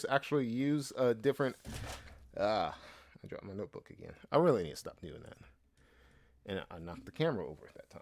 actually use different. I dropped my notebook again. I really need to stop doing that. And I knocked the camera over at that time.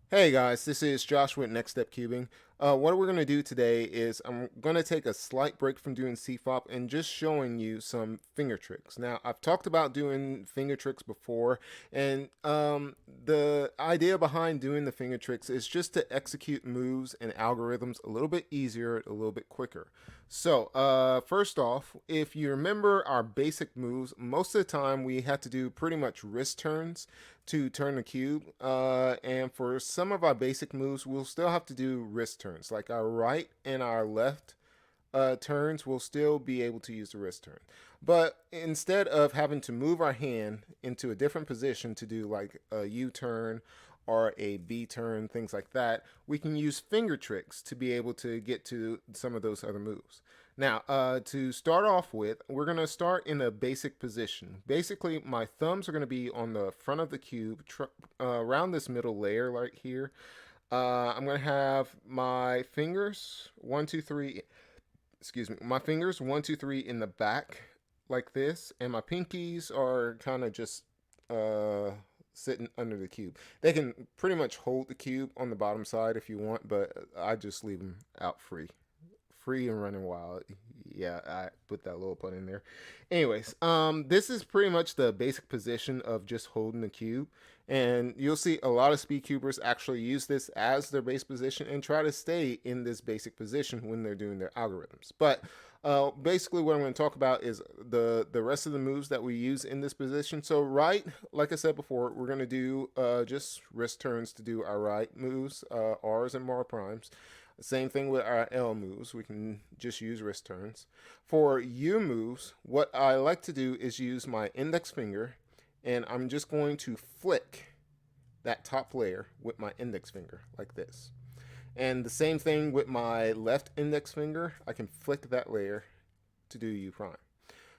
Hey guys, this is Josh with Next Step Cubing. What we're going to do today is I'm going to take a slight break from doing CFOP and just showing you some finger tricks. Now, I've talked about doing finger tricks before, and the idea behind doing the finger tricks is just to execute moves and algorithms a little bit easier, a little bit quicker. So, first off, if you remember our basic moves, most of the time we had to do pretty much wrist turns to turn the cube. And for some of our basic moves, we'll still have to do wrist turns. Like our right and our left turns, we'll still be able to use the wrist turn. But instead of having to move our hand into a different position to do like a U-turn or a B turn, things like that, we can use finger tricks to be able to get to some of those other moves. Now, to start off with, we're going to start in a basic position. Basically, my thumbs are going to be on the front of the cube, around this middle layer right here. I'm going to have my fingers, my fingers, 1, 2, 3 in the back like this, and my pinkies are kind of just sitting under the cube. They can pretty much hold the cube on the bottom side if you want, but I just leave them out free and running wild. Yeah, I put that little pun in there. Anyways, this is pretty much the basic position of just holding the cube, and you'll see a lot of speed cubers actually use this as their base position and try to stay in this basic position when they're doing their algorithms. But basically what I'm going to talk about is the rest of the moves that we use in this position. So right, like I said before, we're going to do just wrist turns to do our right moves, R's and bar primes. Same thing with our L moves. We can just use wrist turns. For U moves, what I like to do is use my index finger, and I'm just going to flick that top layer with my index finger like this. And the same thing with my left index finger. I can flick that layer to do U prime.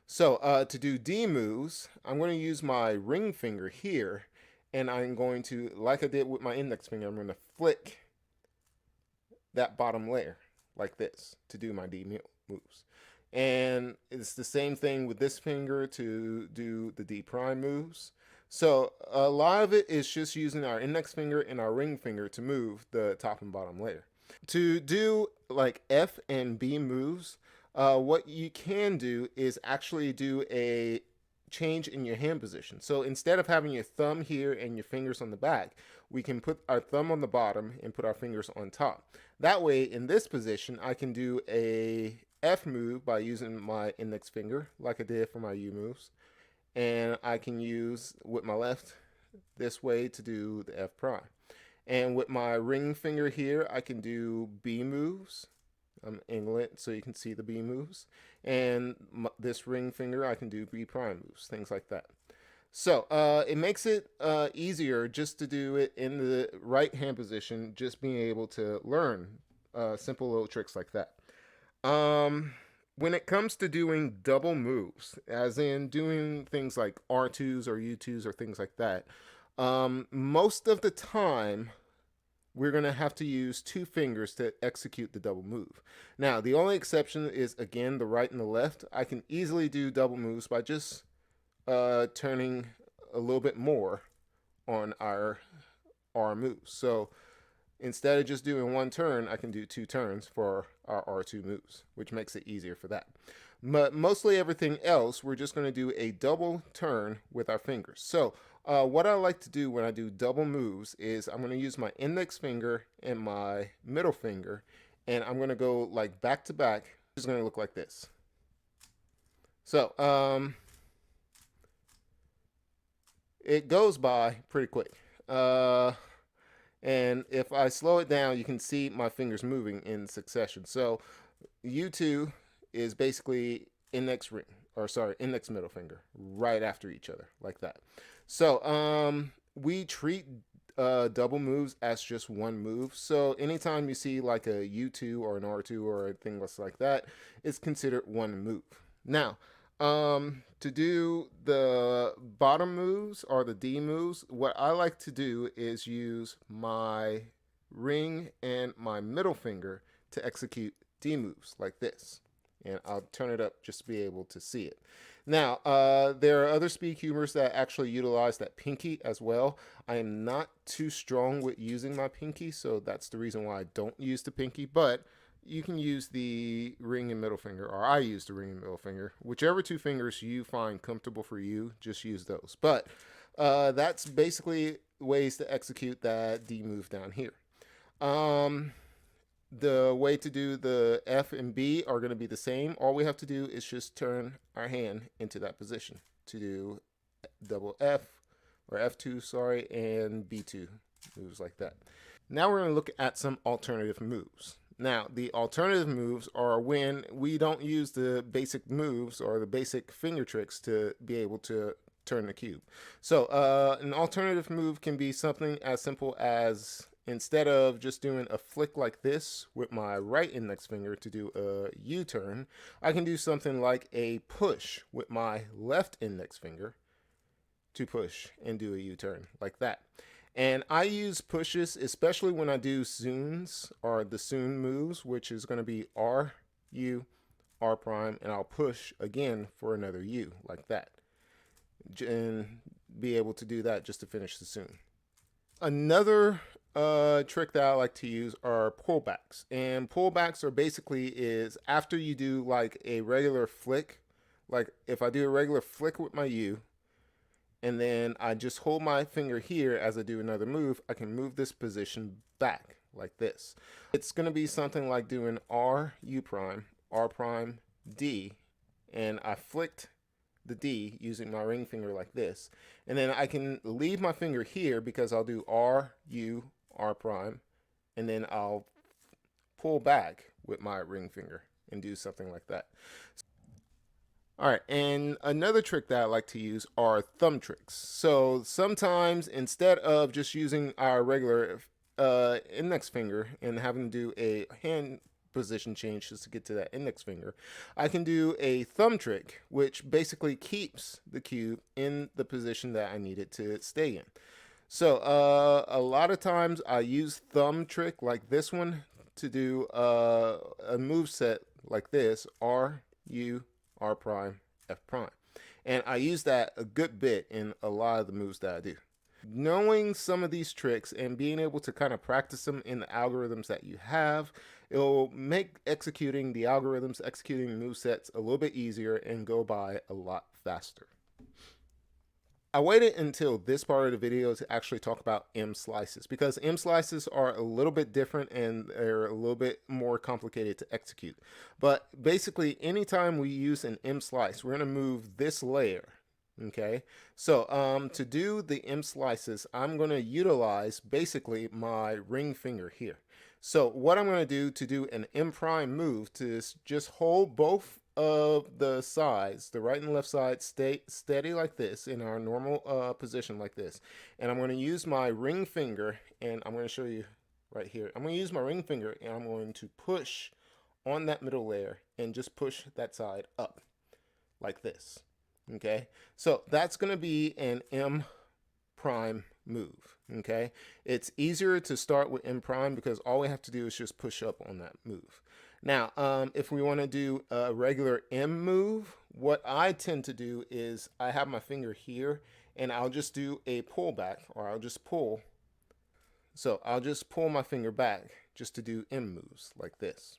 So to do D moves, I'm going to use my ring finger here, and I'm going to, like I did with my index finger, I'm going to flick that bottom layer like this to do my D moves. And it's the same thing with this finger to do the D prime moves. So a lot of it is just using our index finger and our ring finger to move the top and bottom layer. To do like F and B moves, what you can do is actually do a change in your hand position. So instead of having your thumb here and your fingers on the back, we can put our thumb on the bottom and put our fingers on top. That way, in this position, I can do a F move by using my index finger, like I did for my U moves. And I can use with my left this way to do the F prime. And with my ring finger here, I can do B moves. I'm angling it so you can see the B moves. And this ring finger, I can do B prime moves, things like that. So it makes it easier just to do it in the right hand position, just being able to learn simple little tricks like that. When it comes to doing double moves, as in doing things like R2s or U2s or things like that, most of the time, we're going to have to use 2 fingers to execute the double move. Now, the only exception is, again, the right and the left. I can easily do double moves by just turning a little bit more on our moves. So instead of just doing 1 turn, I can do 2 turns for our R2 moves, which makes it easier for that. But mostly everything else, we're just going to do a double turn with our fingers. So what I like to do when I do double moves is I'm going to use my index finger and my middle finger, and I'm going to go like back to back. It's going to look like this. So it goes by pretty quick. And if I slow it down, you can see my fingers moving in succession. So U2 is basically index middle finger right after each other like that. So we treat double moves as just one move. So anytime you see like a U2 or an R2 or a thing like that, it's considered one move. Now, To do the bottom moves or the D moves, what I like to do is use my ring and my middle finger to execute D moves like this. And I'll turn it up just to be able to see it. Now, there are other speed cubers that actually utilize that pinky as well. I am not too strong with using my pinky, so that's the reason why I don't use the pinky. But you can use the ring and middle finger, or I use the ring and middle finger. Whichever two fingers you find comfortable for you, just use those. But that's basically ways to execute that D move down here. The way to do the F and B are going to be the same. All we have to do is just turn our hand into that position to do double F or F2, sorry, and B2 moves like that. Now we're going to look at some alternative moves. Now, the alternative moves are when we don't use the basic moves or the basic finger tricks to be able to turn the cube. So an alternative move can be something as simple as, instead of just doing a flick like this with my right index finger to do a U-turn, I can do something like a push with my left index finger to push and do a U-turn like that. And I use pushes, especially when I do zooms or the zoom moves, which is going to be R, U, R prime, and I'll push again for another U like that. And be able to do that just to finish the zoom. Another trick that I like to use are pullbacks. And pullbacks are basically is after you do like a regular flick, like if I do a regular flick with my U, and then I just hold my finger here as I do another move, I can move this position back like this. It's going to be something like doing R, U prime, R prime, D, and I flicked the D using my ring finger like this. And then I can leave my finger here because I'll do R, U, R prime, and then I'll pull back with my ring finger and do something like that. All right, and another trick that I like to use are thumb tricks. So sometimes instead of just using our regular index finger and having to do a hand position change just to get to that index finger, I can do a thumb trick, which basically keeps the cube in the position that I need it to stay in. So a lot of times I use thumb trick like this one to do a move set like this, R, U, R prime, F prime. And I use that a good bit in a lot of the moves that I do. Knowing some of these tricks and being able to kind of practice them in the algorithms that you have, it'll make executing the algorithms, executing move sets a little bit easier and go by a lot faster. I waited until this part of the video to actually talk about M slices because M slices are a little bit different and they're a little bit more complicated to execute. But basically, anytime we use an M slice, we're going to move this layer. Okay, so to do the M slices, I'm going to utilize basically my ring finger here. So what I'm going to do to do an M prime move to just hold both of the sides, the right and left side, stay steady like this in our normal position like this. And I'm going to use my ring finger, and I'm going to show you right here. I'm going to use my ring finger, and I'm going to push on that middle layer and just push that side up like this. Okay, so that's going to be an M prime move. Okay, it's easier to start with M prime because all we have to do is just push up on that move. Now, if we want to do a regular M move, what I tend to do is I have my finger here and I'll just do a pull back, or I'll just pull. So I'll just pull my finger back just to do M moves like this.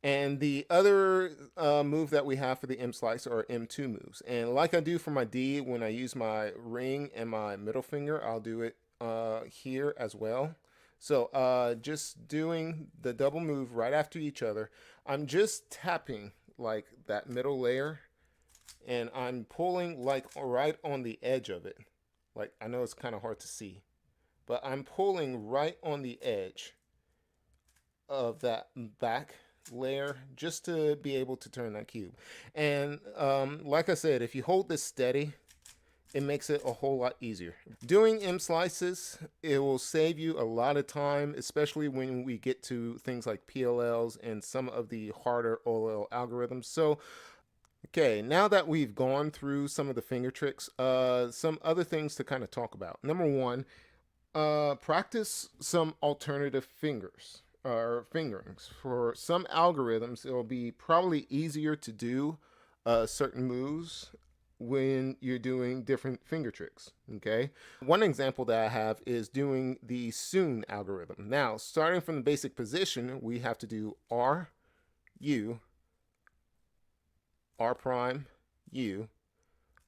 And the other move that we have for the M slice are M2 moves. And like I do for my D, when I use my ring and my middle finger, I'll do it here as well. So just doing the double move right after each other, I'm just tapping like that middle layer and I'm pulling like right on the edge of it. Like, I know it's kind of hard to see, but I'm pulling right on the edge of that back layer just to be able to turn that cube. And like I said, if you hold this steady, it makes it a whole lot easier. Doing M slices, it will save you a lot of time, especially when we get to things like PLLs and some of the harder OLL algorithms. So Okay, now that we've gone through some of the finger tricks, some other things to kind of talk about. Number one, practice some alternative fingers or fingerings. For some algorithms, it'll be probably easier to do certain moves when you're doing different finger tricks. Okay, one example that I have is doing the soon algorithm. Now, starting from the basic position, we have to do R, U, R prime, U,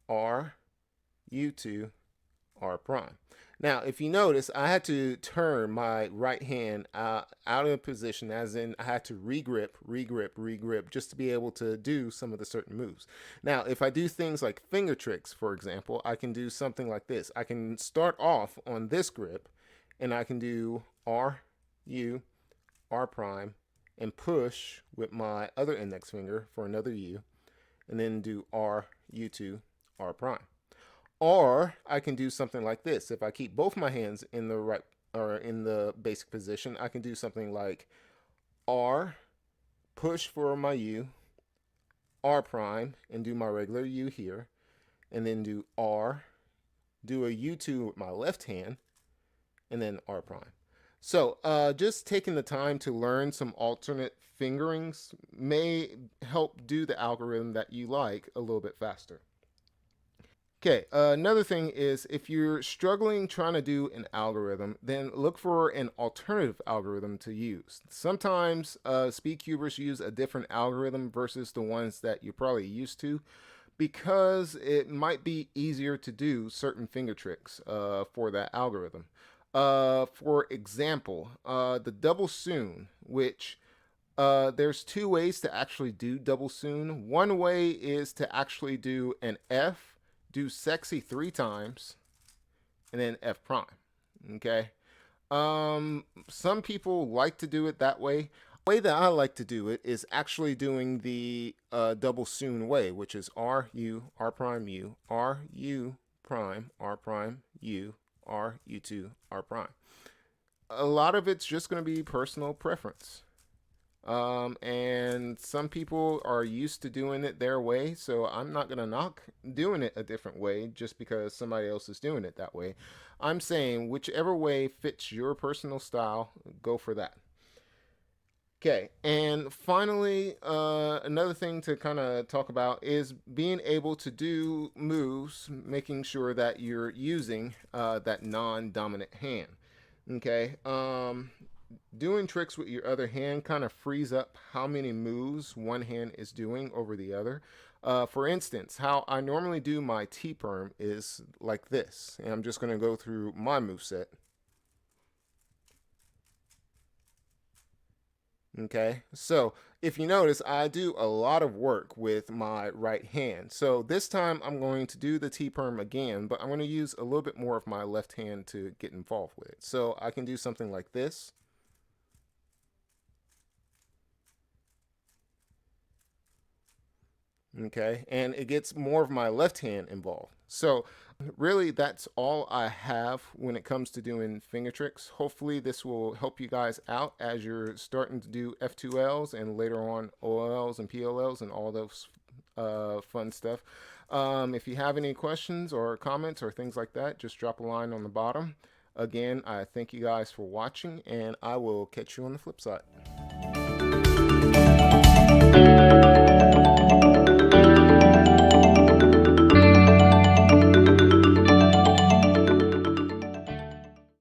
R, U2, R prime. Now, if you notice, I had to turn my right hand out of position, as in I had to regrip, regrip, regrip, just to be able to do some of the certain moves. Now, if I do things like finger tricks, for example, I can do something like this. I can start off on this grip, and I can do R, U, R prime, and push with my other index finger for another U, and then do R, U2, R prime. Or I can do something like this. If I keep both my hands in the right or in the basic position, I can do something like R, push for my U, R prime, and do my regular U here, and then do R, do a U2 with my left hand, and then R prime. So just taking the time to learn some alternate fingerings may help do the algorithm that you like a little bit faster. Okay, another thing is if you're struggling trying to do an algorithm, then look for an alternative algorithm to use. Sometimes Speedcubers use a different algorithm versus the ones that you're probably used to because it might be easier to do certain finger tricks for that algorithm. For example, the double soon, which there's two ways to actually do double soon. One way is to actually do an F, do sexy 3 times, and then F prime. Okay. Some people like to do it that way. The way that I like to do it is actually doing the double soon way, which is R U R prime U R U prime R prime U R U2 R prime. A lot of it's just going to be personal preference. And some people are used to doing it their way, so I'm not going to knock doing it a different way just because somebody else is doing it that way. I'm saying whichever way fits your personal style, go for that. Okay, and finally, another thing to kind of talk about is being able to do moves, making sure that you're using that non-dominant hand. Okay, doing tricks with your other hand kind of frees up how many moves one hand is doing over the other. For instance, how I normally do my T-perm is like this, and I'm just going to go through my moveset. Okay, so if you notice, I do a lot of work with my right hand. So this time I'm going to do the T-perm again, but I'm going to use a little bit more of my left hand to get involved with it. So I can do something like this. Okay, and it gets more of my left hand involved. So really that's all I have when it comes to doing finger tricks. Hopefully this will help you guys out as you're starting to do F2Ls and later on OLs and PLLs and all those fun stuff. If you have any questions or comments or things like that, just drop a line on the bottom. Again, I thank you guys for watching, and I will catch you on the flip side.